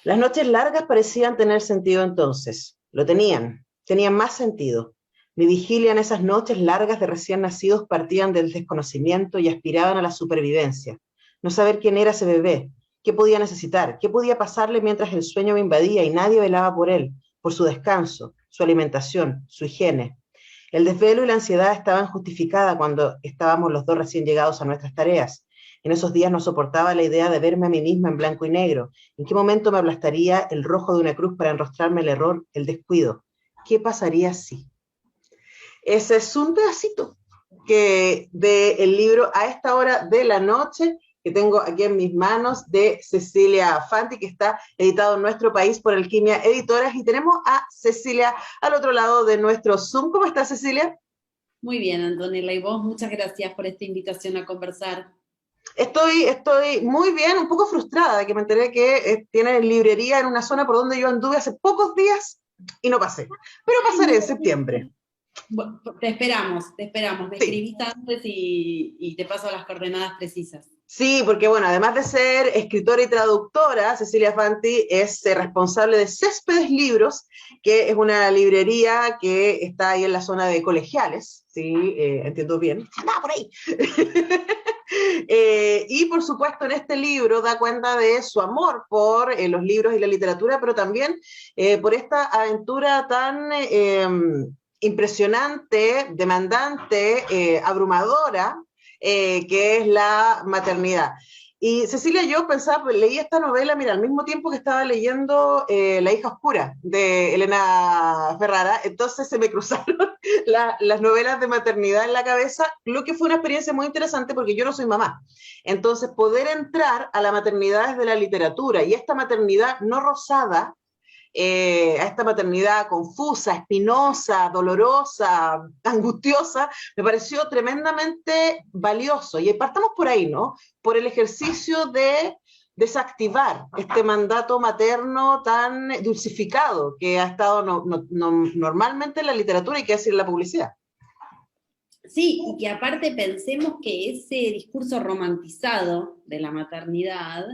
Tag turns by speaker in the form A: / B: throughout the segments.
A: Las noches largas parecían tener sentido entonces. Lo tenían más sentido. Mi vigilia en esas noches largas de recién nacidos partían del desconocimiento y aspiraban a la supervivencia. No saber quién era ese bebé, qué podía necesitar, qué podía pasarle mientras el sueño me invadía y nadie velaba por él, por su descanso, su alimentación, su higiene. El desvelo y la ansiedad estaban justificadas cuando estábamos los dos recién llegados a nuestras tareas. En esos días no soportaba la idea de verme a mí misma en blanco y negro. ¿En qué momento me aplastaría el rojo de una cruz para enrostrarme el error, el descuido? ¿Qué pasaría si? Ese es un pedacito del libro A esta hora de la noche, que tengo aquí en mis manos, de Cecilia Fanti, que está editado en nuestro país por Alquimia Editoras. Y tenemos a Cecilia al otro lado de nuestro Zoom. ¿Cómo está, Cecilia?
B: Muy bien, Antonella, y vos, muchas gracias por esta invitación a conversar.
A: Estoy muy bien, un poco frustrada de que me enteré que tienen librería en una zona por donde yo anduve hace pocos días y no pasé. Pero
B: Ay,
A: pasaré
B: no.
A: en septiembre.
B: Bueno, te esperamos, me
A: Sí.
B: escribís antes y te paso las coordenadas precisas.
A: Sí, porque bueno, además de ser escritora y traductora, Cecilia Fanti es responsable de Céspedes Libros, que es una librería que está ahí en la zona de Colegiales, sí, entiendo bien. Andaba por ahí. Y por supuesto en este libro da cuenta de su amor por los libros y la literatura, pero también por esta aventura tan impresionante, demandante, abrumadora, que es la maternidad. Y Cecilia, yo pensaba, pues, leí esta novela, mira, al mismo tiempo que estaba leyendo La hija oscura de Elena Ferrara, entonces se me cruzaron las novelas de maternidad en la cabeza, lo que fue una experiencia muy interesante porque yo no soy mamá. Entonces, poder entrar a la maternidad desde la literatura y esta maternidad no rosada, a esta maternidad confusa, espinosa, dolorosa, angustiosa, me pareció tremendamente valioso. Y partamos por ahí, ¿no? Por el ejercicio de desactivar este mandato materno tan dulcificado que ha estado normalmente en la literatura y que hace en la publicidad.
B: Sí, y que aparte pensemos que ese discurso romantizado de la maternidad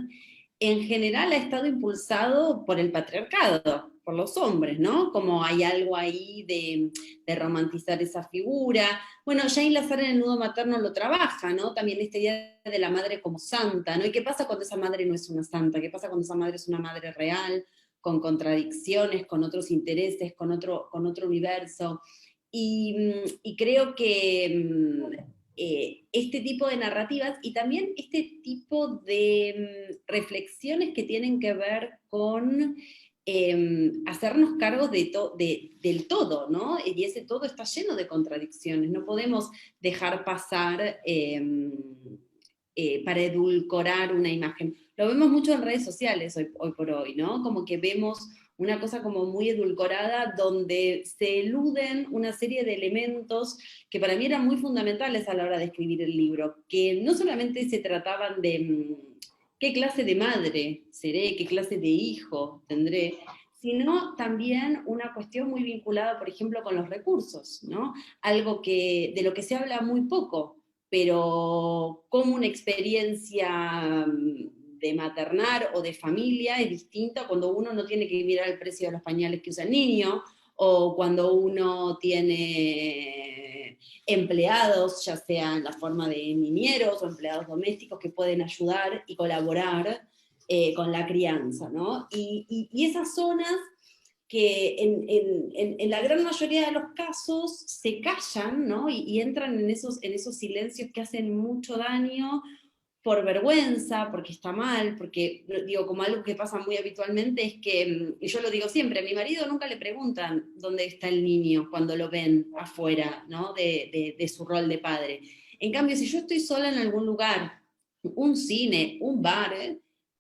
B: en general ha estado impulsado por el patriarcado, por los hombres, ¿no? Como hay algo ahí de romantizar esa figura. Bueno, Jane Lazar en El nudo materno lo trabaja, ¿no? También esta idea de la madre como santa, ¿no? ¿Y qué pasa cuando esa madre no es una santa? ¿Qué pasa cuando esa madre es una madre real, con contradicciones, con otros intereses, con otro universo? Y creo que este tipo de narrativas y también este tipo de reflexiones que tienen que ver con hacernos cargos del todo, ¿no? Y ese todo está lleno de contradicciones. No podemos dejar pasar para edulcorar una imagen. Lo vemos mucho en redes sociales hoy por hoy, ¿no? Como que vemos una cosa como muy edulcorada, donde se eluden una serie de elementos que para mí eran muy fundamentales a la hora de escribir el libro, que no solamente se trataban de qué clase de madre seré, qué clase de hijo tendré, sino también una cuestión muy vinculada, por ejemplo, con los recursos, ¿no? Algo de lo que se habla muy poco, pero como una experiencia de maternar o de familia es distinta cuando uno no tiene que mirar el precio de los pañales que usa el niño, o cuando uno tiene empleados, ya sea en la forma de niñeros o empleados domésticos que pueden ayudar y colaborar con la crianza, ¿no? Y esas zonas que en la gran mayoría de los casos se callan, ¿no? Y entran en esos silencios que hacen mucho daño por vergüenza, porque está mal, porque, digo, como algo que pasa muy habitualmente es que, y yo lo digo siempre, a mi marido nunca le preguntan dónde está el niño cuando lo ven afuera, ¿no? De su rol de padre. En cambio, si yo estoy sola en algún lugar, un cine, un bar,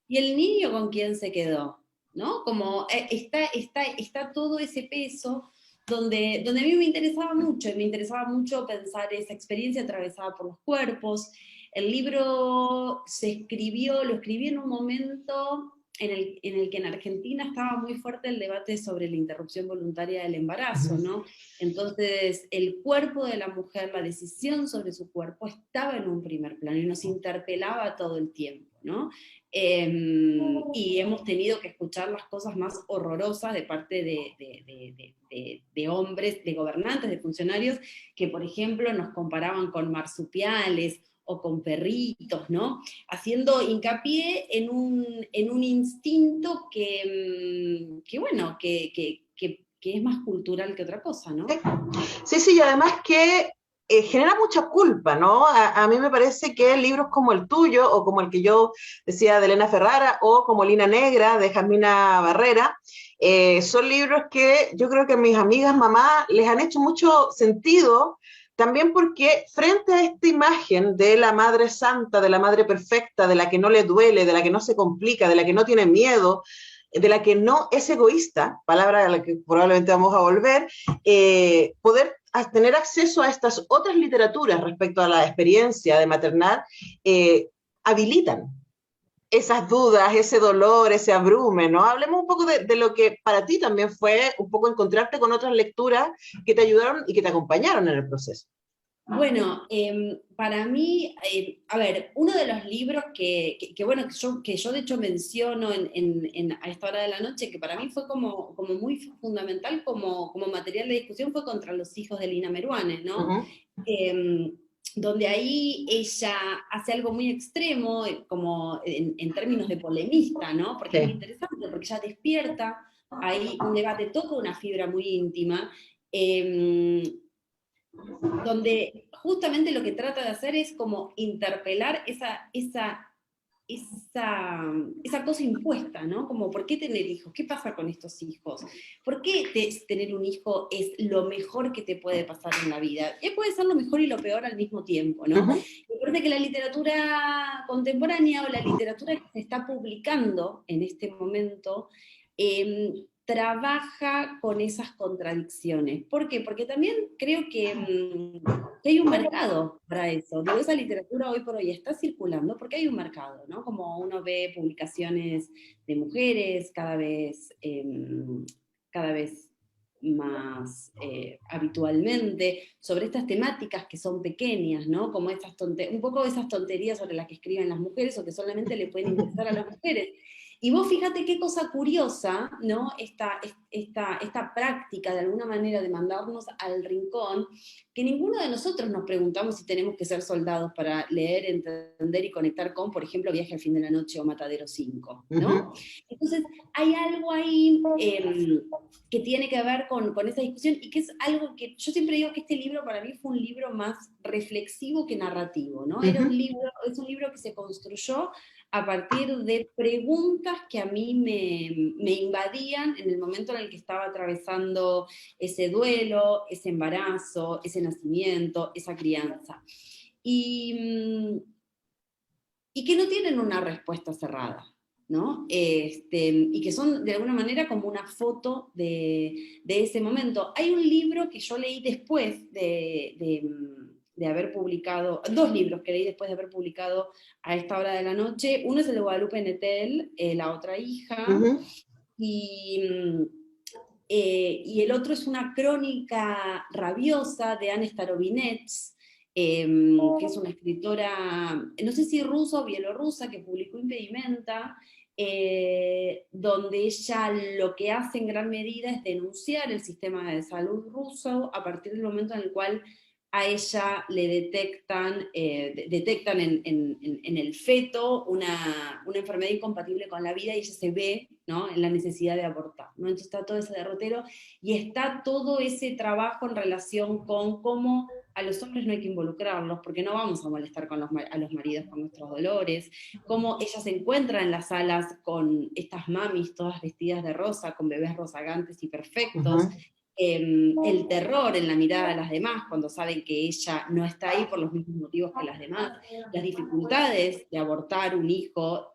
B: ¿y el niño con quién se quedó? ¿No? Como está todo ese peso donde a mí me interesaba mucho pensar esa experiencia atravesada por los cuerpos. El libro lo escribí en un momento en el que en Argentina estaba muy fuerte el debate sobre la interrupción voluntaria del embarazo, ¿no? Entonces, el cuerpo de la mujer, la decisión sobre su cuerpo estaba en un primer plano y nos interpelaba todo el tiempo, ¿no? Y hemos tenido que escuchar las cosas más horrorosas de parte de hombres, de gobernantes, de funcionarios, que por ejemplo nos comparaban con marsupiales o con perritos, ¿no? Haciendo hincapié en un instinto bueno, que es más cultural que otra cosa, ¿no?
A: Sí, sí, y además que genera mucha culpa, ¿no? A mí me parece que libros como el tuyo, o como el que yo decía de Elena Ferrara, o como Lina Negra de Jasmina Barrera, son libros que yo creo que a mis amigas mamás les han hecho mucho sentido, también porque frente a esta imagen de la madre santa, de la madre perfecta, de la que no le duele, de la que no se complica, de la que no tiene miedo, de la que no es egoísta, palabra a la que probablemente vamos a volver, poder tener acceso a estas otras literaturas respecto a la experiencia de maternar, habilitan esas dudas, ese dolor, ese abrume, ¿no? Hablemos un poco de lo que para ti también fue un poco encontrarte con otras lecturas que te ayudaron y que te acompañaron en el proceso.
B: Bueno, para mí, a ver, uno de los libros bueno, que yo de hecho menciono a esta hora de la noche, que para mí fue como muy fundamental como material de discusión, fue Contra los hijos de Lina Meruane, ¿no? Donde ahí ella hace algo muy extremo, como en términos de polemista, ¿no? Porque es muy interesante, porque ella despierta ahí un debate, toca una fibra muy íntima, donde justamente lo que trata de hacer es como interpelar esa cosa impuesta, ¿no? Como, ¿por qué tener hijos? ¿Qué pasa con estos hijos? ¿Por qué tener un hijo es lo mejor que te puede pasar en la vida? Puede ser lo mejor y lo peor al mismo tiempo, ¿no? Me parece que la literatura contemporánea o la literatura que se está publicando en este momento trabaja con esas contradicciones. ¿Por qué? Porque también creo que hay un mercado para eso. Digo, esa literatura hoy por hoy está circulando porque hay un mercado, ¿no? Como uno ve publicaciones de mujeres cada vez más habitualmente sobre estas temáticas que son pequeñas, ¿no? Como un poco esas tonterías sobre las que escriben las mujeres o que solamente le pueden interesar a las mujeres. Y vos fíjate qué cosa curiosa, ¿no? Esta práctica, de alguna manera, de mandarnos al rincón, que ninguno de nosotros nos preguntamos si tenemos que ser soldados para leer, entender y conectar con, por ejemplo, Viaje al fin de la noche o Matadero 5, ¿no? Entonces, hay algo ahí que tiene que ver con esa discusión y que es algo que yo siempre digo que este libro para mí fue un libro más reflexivo que narrativo, ¿no? Es un libro que se construyó a partir de preguntas que a mí me invadían en el momento en el que estaba atravesando ese duelo, ese embarazo, ese nacimiento, esa crianza. Y que no tienen una respuesta cerrada, ¿no? Y que son de alguna manera como una foto de ese momento. Hay un libro que yo leí después de haber publicado, dos libros que leí después de haber publicado A esta hora de la noche. Uno es el de Guadalupe Nettel, La otra hija, y el otro es una crónica rabiosa de Anne Starobinets, que es una escritora, no sé si rusa o bielorrusa, que publicó Impedimenta, donde ella lo que hace en gran medida es denunciar el sistema de salud ruso a partir del momento en el cual a ella le detectan en el feto una enfermedad incompatible con la vida y ella se ve, ¿no?, en la necesidad de abortar, ¿no? Entonces está todo ese derrotero y está todo ese trabajo en relación con cómo a los hombres no hay que involucrarlos porque no vamos a molestar a los maridos con nuestros dolores, cómo ella se encuentra en las salas con estas mamis todas vestidas de rosa, con bebés rozagantes y perfectos, el terror en la mirada de las demás cuando saben que ella no está ahí por los mismos motivos que las demás, las dificultades de abortar un hijo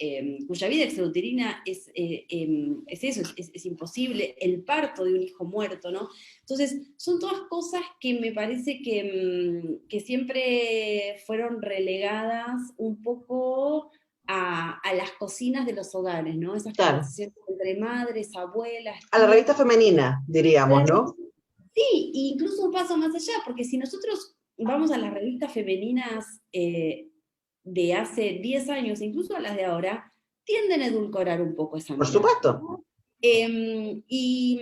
B: cuya vida extrauterina es eso, es imposible, el parto de un hijo muerto, ¿no? Entonces, son todas cosas que me parece que siempre fueron relegadas un poco a las cocinas de los hogares, ¿no? Esas
A: Claro.
B: conversaciones entre madres, abuelas,
A: A la
B: tías.
A: revista femenina, diríamos, ¿no?
B: Sí, e incluso un paso más allá, porque si nosotros vamos a las revistas femeninas de hace 10 años, incluso a las de ahora, tienden a edulcorar un poco esa
A: Por
B: mirada.
A: supuesto.
B: Y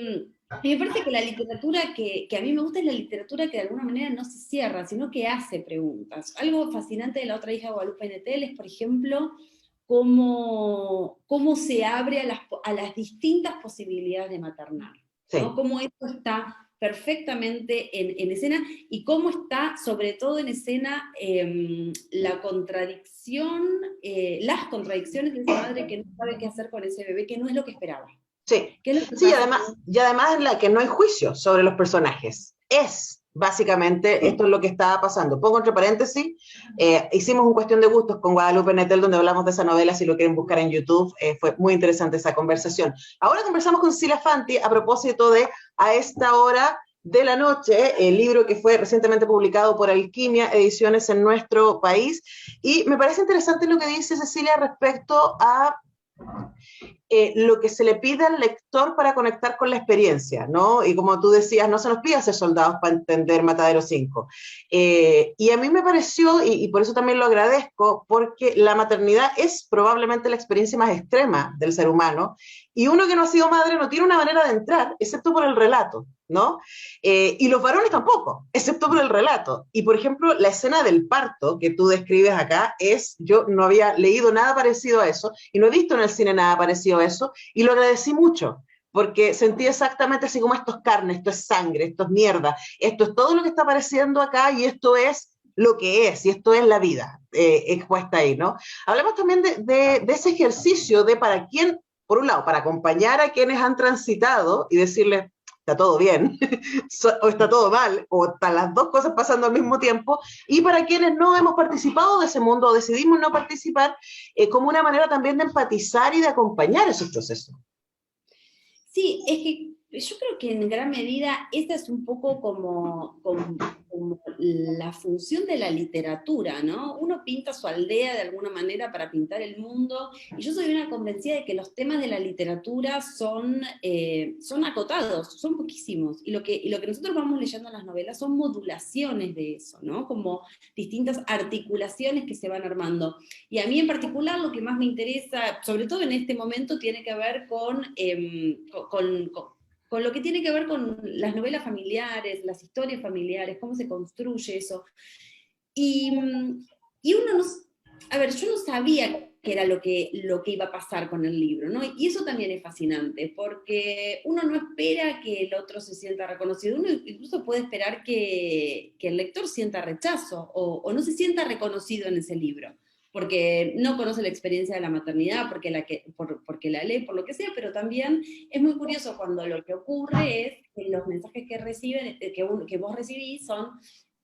B: me parece que la literatura que a mí me gusta es la literatura que de alguna manera no se cierra, sino que hace preguntas. Algo fascinante de La otra hija de Guadalupe Nettel es, por ejemplo, cómo se abre a las distintas posibilidades de maternar, ¿no?
A: Sí.
B: Cómo esto está perfectamente en escena y cómo está sobre todo en escena la contradicción, las contradicciones de esa madre que no sabe qué hacer con ese bebé, que no es lo que esperaba.
A: Sí,
B: ¿Qué es lo que
A: sí,
B: pasa con
A: y además en la que no hay juicio sobre los personajes. Es básicamente esto es lo que estaba pasando. Pongo entre paréntesis, hicimos un cuestión de gustos con Guadalupe Nettel donde hablamos de esa novela, si lo quieren buscar en YouTube, fue muy interesante esa conversación. Ahora conversamos con Cecilia Fanti a propósito de A esta hora de la noche, el libro que fue recientemente publicado por Alquimia Ediciones en nuestro país, y me parece interesante lo que dice Cecilia respecto a lo que se le pide al lector para conectar con la experiencia, ¿no? Y como tú decías, no se nos pide ser soldados para entender Matadero 5. Y a mí me pareció, y por eso también lo agradezco, porque la maternidad es probablemente la experiencia más extrema del ser humano, y uno que no ha sido madre no tiene una manera de entrar, excepto por el relato, ¿no? Y los varones tampoco, excepto por el relato. Y por ejemplo, la escena del parto que tú describes acá yo no había leído nada parecido a eso y no he visto en el cine nada parecido a eso y lo agradecí mucho porque sentí exactamente así como esto es carne, esto es sangre, esto es mierda, esto es todo lo que está apareciendo acá y esto es lo que es, y esto es la vida expuesta ahí, ¿no? Hablamos también de ese ejercicio de para quién, por un lado, para acompañar a quienes han transitado y decirles, está todo bien, o está todo mal, o están las dos cosas pasando al mismo tiempo, y para quienes no hemos participado de ese mundo o decidimos no participar, como una manera también de empatizar y de acompañar esos procesos.
B: Sí, es que yo creo que en gran medida esta es un poco como la función de la literatura, ¿no? Uno pinta su aldea de alguna manera para pintar el mundo, y yo soy una convencida de que los temas de la literatura son acotados, son poquísimos, y lo que nosotros vamos leyendo en las novelas son modulaciones de eso, ¿no? Como distintas articulaciones que se van armando. Y a mí en particular lo que más me interesa, sobre todo en este momento, tiene que ver con lo que tiene que ver con las novelas familiares, las historias familiares, cómo se construye eso. Y, y uno no, a ver, yo no sabía qué era lo que iba a pasar con el libro, ¿no? Y eso también es fascinante, porque uno no espera que el otro se sienta reconocido, uno incluso puede esperar que el lector sienta rechazo o no se sienta reconocido en ese libro, porque no conoce la experiencia de la maternidad, porque la lee, por lo que sea, pero también es muy curioso cuando lo que ocurre es que los mensajes que reciben, que vos recibís son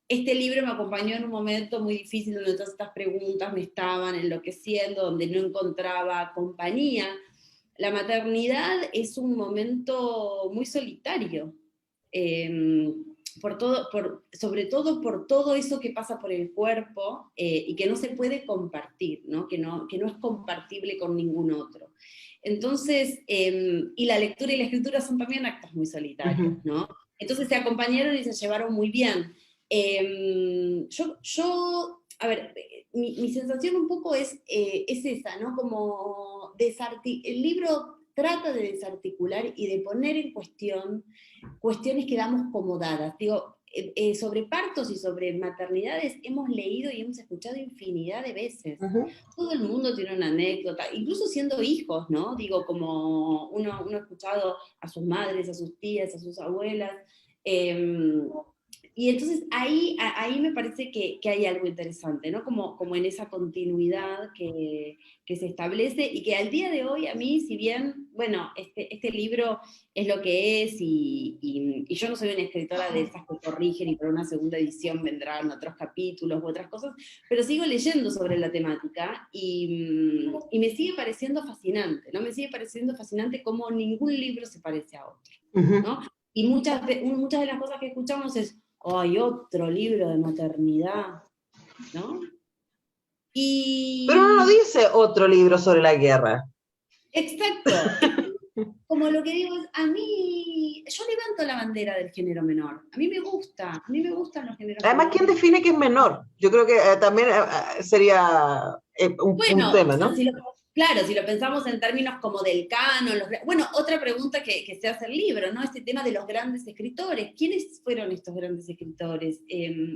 B: este libro me acompañó en un momento muy difícil donde todas estas preguntas me estaban enloqueciendo, donde no encontraba compañía. La maternidad es un momento muy solitario, eh, sobre todo por todo eso que pasa por el cuerpo y que no se puede compartir, ¿no? Que no es compartible con ningún otro. Entonces, y la lectura y la escritura son también actos muy
A: Uh
B: solitarios,
A: -huh.
B: ¿no? Entonces se acompañaron y se llevaron muy bien. A ver, mi sensación un poco es esa, ¿no? Como el libro trata de desarticular y de poner en cuestión cuestiones que damos como dadas. Digo, sobre partos y sobre maternidades hemos leído y hemos escuchado infinidad de veces.
A: Uh -huh.
B: Todo el mundo tiene una anécdota, incluso siendo hijos, ¿no? Digo, como uno ha escuchado a sus madres, a sus tías, a sus abuelas. Eh, y entonces ahí me parece que hay algo interesante, ¿no? Como en esa continuidad que se establece y que al día de hoy a mí, si bien, bueno, este libro es lo que es y yo no soy una escritora de esas que corrigen y para una segunda edición vendrán otros capítulos u otras cosas, pero sigo leyendo sobre la temática y me sigue pareciendo fascinante, ¿no? Me sigue pareciendo fascinante cómo ningún libro se parece a otro,
A: Uh -huh.
B: ¿no? Y muchas de las cosas que escuchamos es, hay otro libro de maternidad, ¿no?
A: Pero no
B: Y
A: dice otro libro sobre la guerra.
B: exacto, como lo que digo es, a mí, yo levanto la bandera del género menor, a mí me gustan los géneros
A: Además, ¿quién
B: menores.
A: define que es menor? Yo creo que también sería un
B: Bueno,
A: tema, ¿no?
B: claro, si lo pensamos en términos como del canon, bueno, otra pregunta que se hace el libro, ¿no? Este tema de los grandes escritores. ¿Quiénes fueron estos grandes escritores?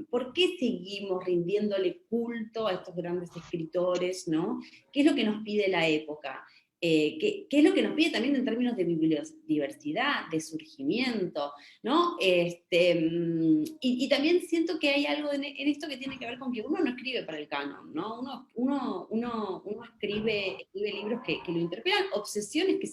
B: ¿Por qué seguimos rindiéndole culto a estos grandes escritores, ¿no? ¿Qué es lo que nos pide la época? ¿Qué es lo que nos pide también en términos de biodiversidad, de surgimiento, ¿no? Y también siento que hay algo en esto que tiene que ver con que uno no escribe para el canon, ¿no? Uno escribe libros que lo interpelan, obsesiones que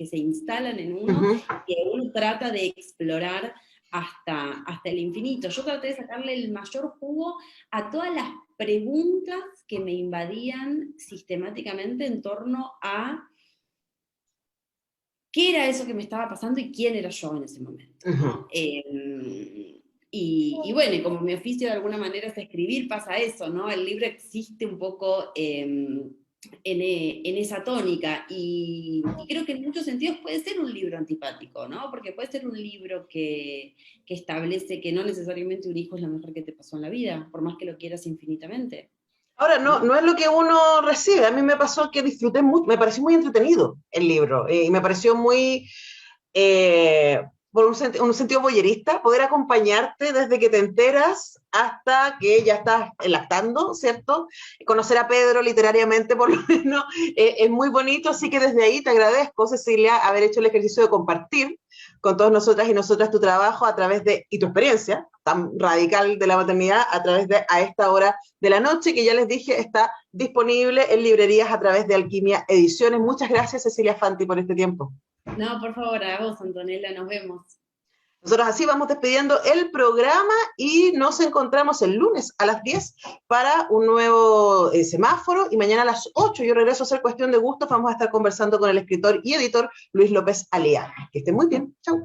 B: se instalan en uno,
A: Ujú.
B: que uno trata de explorar hasta el infinito. Yo traté de sacarle el mayor jugo a todas las preguntas que me invadían sistemáticamente en torno a qué era eso que me estaba pasando y quién era yo en ese momento,
A: Ujú.
B: ¿no? Y bueno, y como mi oficio de alguna manera es escribir, pasa eso, ¿no? El libro existe un poco en esa tónica y creo que en muchos sentidos puede ser un libro antipático, ¿no? Porque puede ser un libro que establece que no necesariamente un hijo es lo mejor que te pasó en la vida, por más que lo quieras infinitamente,
A: Ahora, no,
B: ¿no?
A: no es lo que uno recibe. A mí me pasó que disfruté mucho, me pareció muy entretenido el libro y me pareció muy, por un sentido boyerista, poder acompañarte desde que te enteras hasta que ya estás lactando, ¿cierto? Conocer a Pedro literariamente, por lo menos, es muy bonito, así que desde ahí te agradezco, Cecilia, haber hecho el ejercicio de compartir con todas nosotras y nosotras tu trabajo a través de, y tu experiencia tan radical de la maternidad a través de a esta hora de la noche, que ya les dije está disponible en librerías a través de Alquimia Ediciones. Muchas gracias, Cecilia Fanti, por este tiempo.
B: No, por favor, a vos, Antonella, nos vemos.
A: Nosotros así vamos despidiendo el programa y nos encontramos el lunes a las 10 para un nuevo semáforo y mañana a las 8 yo regreso a hacer Cuestión de Gustos. Vamos a estar conversando con el escritor y editor Luis López Aliaga. Que estén muy bien. Chau.